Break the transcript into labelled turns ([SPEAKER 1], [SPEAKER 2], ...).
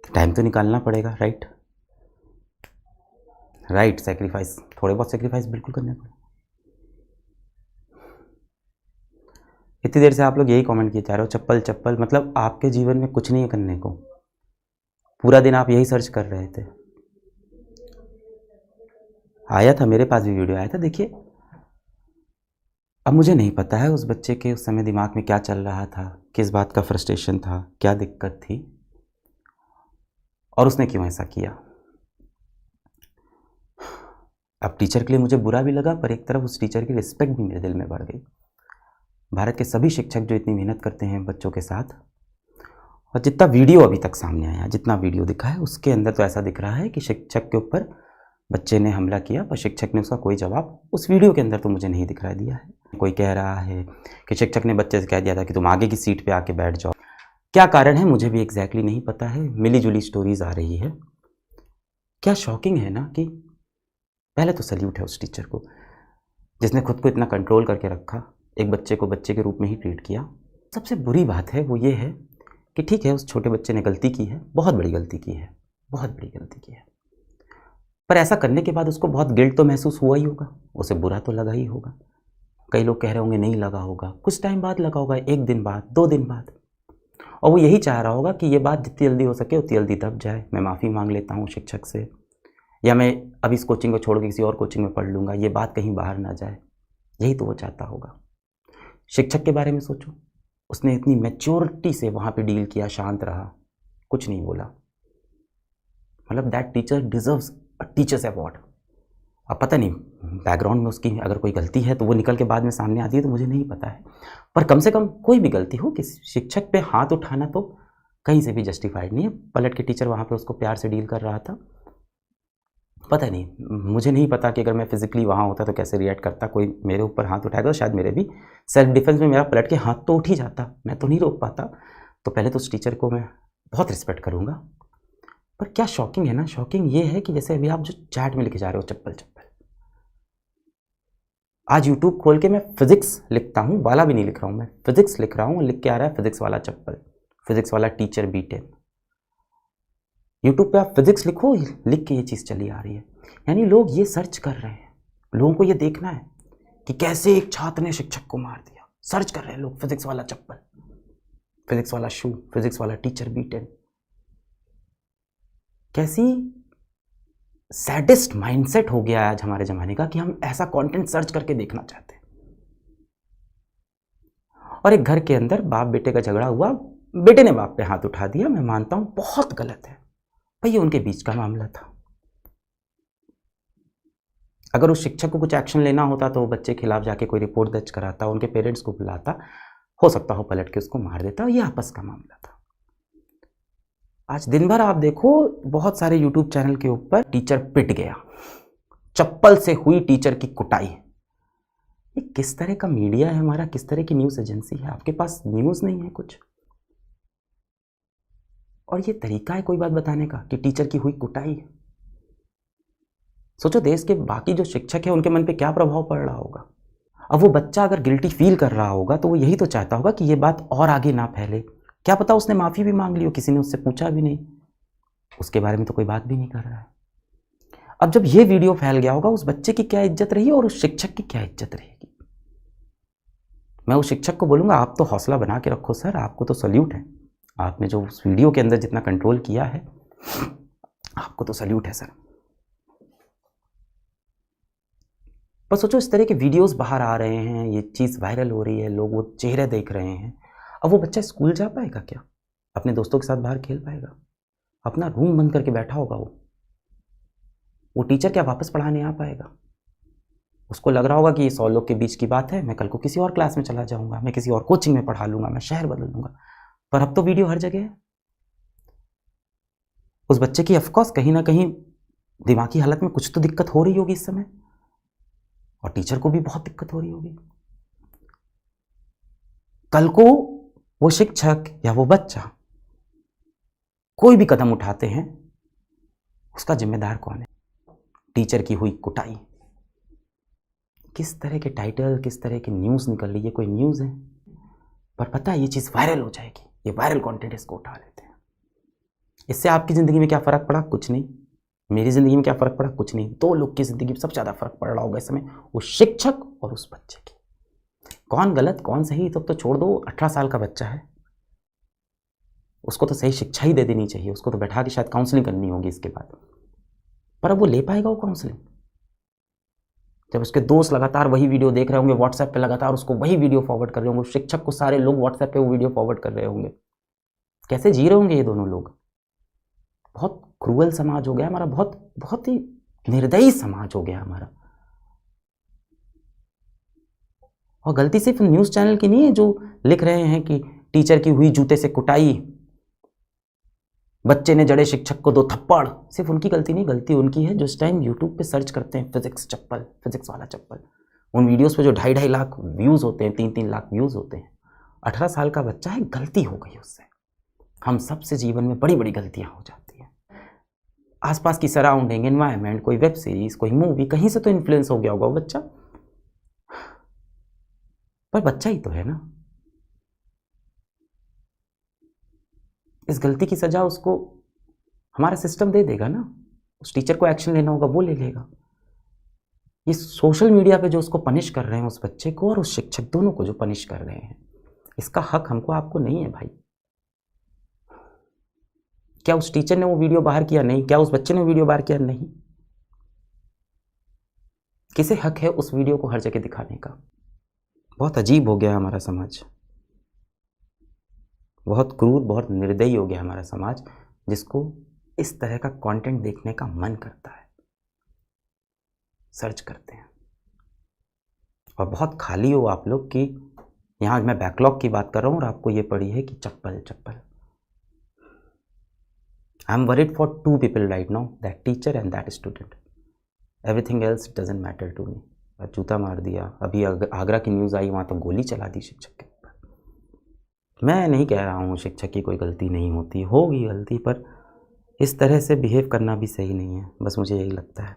[SPEAKER 1] Time तो निकालना पड़ेगा, राइट राइट। सेक्रीफाइस, थोड़े बहुत सेक्रीफाइस बिल्कुल करने पड़े। इतनी देर से आप लोग यही कमेंट किए जा रहे हो, चप्पल चप्पल, मतलब आपके जीवन में कुछ नहीं है करने को, पूरा दिन आप यही सर्च कर रहे थे। आया था, मेरे पास भी वीडियो आया था, देखिए। अब मुझे नहीं पता है उस बच्चे के उस समय दिमाग में क्या चल रहा था, किस बात का फ्रस्ट्रेशन था, क्या दिक्कत थी, और उसने क्यों ऐसा किया। अब टीचर के लिए मुझे बुरा भी लगा, पर एक तरफ उस टीचर की रिस्पेक्ट भी मेरे दिल में बढ़ गई। भारत के सभी शिक्षक जो इतनी मेहनत करते हैं बच्चों के साथ, और जितना वीडियो अभी तक सामने आया, जितना वीडियो दिखा है, उसके अंदर तो ऐसा दिख रहा है कि शिक्षक के ऊपर बच्चे ने हमला किया, पर शिक्षक ने उसका कोई जवाब उस वीडियो के अंदर तो मुझे नहीं दिखाई दिया है। कोई कह रहा है कि शिक्षक ने बच्चे से कह दिया था कि तुम आगे की सीट पे आके बैठ जाओ। क्या कारण है मुझे भी एग्जैक्टली नहीं पता है, मिली जुली स्टोरीज आ रही है। क्या शॉकिंग है ना, कि पहले तो सल्यूट है उस टीचर को जिसने खुद को इतना कंट्रोल करके रखा, एक बच्चे को बच्चे के रूप में ही ट्रीट किया। सबसे बुरी बात है वो ये है कि ठीक है, उस छोटे बच्चे ने गलती की है, बहुत बड़ी गलती की है, बहुत बड़ी गलती की है, पर ऐसा करने के बाद उसको बहुत गिल्ट तो महसूस हुआ ही होगा, उसे बुरा तो लगा ही होगा। कई लोग कह रहे होंगे नहीं लगा होगा, कुछ टाइम बाद लगा होगा, 1 दिन बाद, 2 दिन बाद, और वो यही चाह रहा होगा कि ये बात जितनी जल्दी हो सके उतनी जल्दी दब जाए, मैं माफ़ी मांग लेता हूँ शिक्षक से, या मैं अब इस कोचिंग को छोड़ के किसी और कोचिंग में पढ़ लूँगा, ये बात कहीं बाहर ना जाए, यही तो वो चाहता होगा। शिक्षक के बारे में सोचो, उसने इतनी मैच्योरिटी से वहाँ पे डील किया, शांत रहा, कुछ नहीं बोला, मतलब that teacher deserves a teachers award. अब पता नहीं बैकग्राउंड में उसकी अगर कोई गलती है तो वो निकल के बाद में सामने आती है तो मुझे नहीं पता है, पर कम से कम कोई भी गलती हो, किसी शिक्षक पे हाथ उठाना तो कहीं से भी जस्टिफाइड नहीं है। पलट के टीचर वहाँ पे उसको प्यार से डील कर रहा था। पता नहीं, मुझे नहीं पता कि अगर मैं फिजिकली वहाँ होता तो कैसे रिएक्ट करता, कोई मेरे ऊपर हाथ उठाएगा तो शायद मेरे भी सेल्फ डिफेंस में मेरा पलट के हाथ तो उठ ही जाता, मैं तो नहीं रोक पाता। तो पहले तो उस टीचर को मैं बहुत रिस्पेक्ट करूँगा। पर क्या शॉकिंग है ना, शॉकिंग ये है कि जैसे अभी आप जो चैट में लिखे जा रहे हो चप्पल चप्पल, आज यूट्यूब खोल के मैं फिजिक्स लिखता हूँ, वाला भी नहीं लिख रहा हूँ, मैं फिजिक्स लिख रहा हूँ, लिख के आ रहा है फिजिक्स वाला चप्पल, फिजिक्स वाला टीचर B10। यूट्यूब पे आप फिजिक्स लिखो, लिख के ये चीज़ चली आ रही है। यानी लोग ये सर्च कर रहे हैं, लोगों को ये देखना है कि कैसे एक छात्र ने शिक्षक को मार दिया, सर्च कर रहे हैं लोग, फिजिक्स वाला चप्पल, फिजिक्स वाला शू, फिजिक्स वाला टीचर B10। कैसी सैडिस्ट माइंडसेट हो गया है आज हमारे ज़माने का कि हम ऐसा कंटेंट सर्च करके देखना चाहते हैं। और एक घर के अंदर बाप बेटे का झगड़ा हुआ, बेटे ने बाप पे हाथ उठा दिया, मैं मानता हूं बहुत गलत है भाई, ये उनके बीच का मामला था। अगर उस शिक्षक को कुछ एक्शन लेना होता तो वो बच्चे के खिलाफ जाके कोई रिपोर्ट दर्ज कराता, उनके पेरेंट्स को बुलाता, हो सकता हो पलट के उसको मार देता, ये आपस का मामला था। आज दिन भर आप देखो बहुत सारे यूट्यूब चैनल के ऊपर टीचर पिट गया, चप्पल से हुई टीचर की कुटाई। ये किस तरह का मीडिया है हमारा, किस तरह की न्यूज़ एजेंसी है, आपके पास न्यूज़ नहीं है कुछ, और ये तरीका है कोई बात बताने का कि टीचर की हुई कुटाई। सोचो देश के बाकी जो शिक्षक है उनके मन पे क्या प्रभाव पड़ रहा होगा। अब वो बच्चा अगर गिल्टी फील कर रहा होगा तो वो यही तो चाहता होगा कि ये बात और आगे ना फैले। क्या पता उसने माफ़ी भी मांग ली हो, किसी ने उससे पूछा भी नहीं, उसके बारे में तो कोई बात भी नहीं कर रहा है। अब जब ये वीडियो फैल गया होगा, उस बच्चे की क्या इज्जत रही और उस शिक्षक की क्या इज्जत रहेगी। मैं उस शिक्षक को बोलूँगा आप तो हौसला बना के रखो सर, आपको तो सल्यूट है, आपने जो उस वीडियो के अंदर जितना कंट्रोल किया है, आपको तो सल्यूट है सर। पर सोचो इस तरह के वीडियोस बाहर आ रहे हैं, ये चीज़ वायरल हो रही है, लोग वो चेहरे देख रहे हैं। अब वो बच्चा स्कूल जा पाएगा क्या, अपने दोस्तों के साथ बाहर खेल पाएगा, अपना रूम बंद करके बैठा होगा वो टीचर क्या वापस पढ़ाने आ पाएगा। उसको लग रहा होगा कि ये 100 लोग के बीच की बात है, मैं कल को किसी और क्लास में चला जाऊंगा, मैं किसी और कोचिंग में पढ़ा लूंगा, मैं शहर बदल दूंगा। पर अब तो वीडियो हर जगह है। उस बच्चे की ऑफकोर्स कहीं ना कहीं दिमागी हालत में कुछ तो दिक्कत हो रही होगी इस समय, और टीचर को भी बहुत दिक्कत हो रही होगी। कल को वो शिक्षक या वो बच्चा कोई भी कदम उठाते हैं, उसका जिम्मेदार कौन है। टीचर की हुई कुटाई, किस तरह के टाइटल, किस तरह की न्यूज़ निकल रही है, कोई न्यूज़ है, पर पता है ये चीज़ वायरल हो जाएगी, ये वायरल कंटेंट इसको उठा लेते हैं। इससे आपकी ज़िंदगी में क्या फ़र्क पड़ा? कुछ नहीं। मेरी ज़िंदगी में क्या फ़र्क पड़ा? कुछ नहीं। 2 लोग की ज़िंदगी में सबसे ज़्यादा फ़र्क पड़ रहा होगा इस समय, वो शिक्षक और उस बच्चे की। कौन गलत कौन सही तो छोड़ दो, 18 साल का बच्चा है, उसको तो सही शिक्षा ही दे देनी चाहिए, उसको तो बैठा के शायद काउंसलिंग करनी होगी इसके बाद। पर अब वो ले पाएगा वो काउंसलिंग? जब उसके दोस्त लगातार वही वीडियो देख रहे होंगे व्हाट्सएप पे, लगातार उसको वही वीडियो फॉरवर्ड कर रहे होंगे, शिक्षक को सारे लोग व्हाट्सएप पे वो वीडियो फॉरवर्ड कर रहे होंगे, कैसे जी रहे होंगे ये दोनों लोग? बहुत क्रूअल समाज हो गया हमारा, बहुत बहुत ही निर्दयी समाज हो गया हमारा। और गलती सिर्फ न्यूज़ चैनल की नहीं है जो लिख रहे हैं कि टीचर की हुई जूते से कुटाई, बच्चे ने जड़े शिक्षक को 2 थप्पड़, सिर्फ उनकी गलती नहीं, गलती उनकी है जो इस टाइम यूट्यूब पे सर्च करते हैं फिजिक्स चप्पल, फिजिक्स वाला चप्पल। उन वीडियोस पे जो 2.5 लाख व्यूज़ होते हैं, 3-3 लाख व्यूज़ होते हैं। 18 साल का बच्चा है, गलती हो गई उससे। हम सबसे जीवन में बड़ी बड़ी गलतियां हो जाती हैं। आसपास की सराउंडिंग, एनवायरनमेंट, कोई वेब सीरीज, कोई मूवी, कहीं से तो इन्फ्लुएंस हो गया होगा वो बच्चा, पर बच्चा ही तो है ना। इस गलती की सजा उसको हमारा सिस्टम दे देगा ना। उस टीचर को एक्शन लेना होगा, वो ले लेगा। ये सोशल मीडिया पे जो उसको पनिश कर रहे हैं उस बच्चे को और उस शिक्षक दोनों को जो पनिश कर रहे हैं, इसका हक हमको आपको नहीं है भाई। क्या उस टीचर ने वो वीडियो बाहर किया? नहीं। क्या उस बच्चे ने वीडियो बाहर किया? नहीं। किसे हक है उस वीडियो को हर जगह दिखाने का? बहुत अजीब हो गया हमारा समाज, बहुत क्रूर, बहुत निर्दयी हो गया हमारा समाज, जिसको इस तरह का कंटेंट देखने का मन करता है, सर्च करते हैं। और बहुत खाली हो आप लोग कि यहाँ मैं बैकलॉग की बात कर रहा हूँ और आपको ये पड़ी है कि चप्पल चप्पल। I am worried for 2 people right now, that teacher and that student. Everything else doesn't matter to me. जूता मार दिया, अभी आगरा की न्यूज़ आई, वहाँ तो गोली चला दी शिक्षक के ऊपर। मैं नहीं कह रहा हूँ शिक्षक की कोई गलती नहीं होती, होगी गलती, पर इस तरह से बिहेव करना भी सही नहीं है, बस मुझे यही लगता है।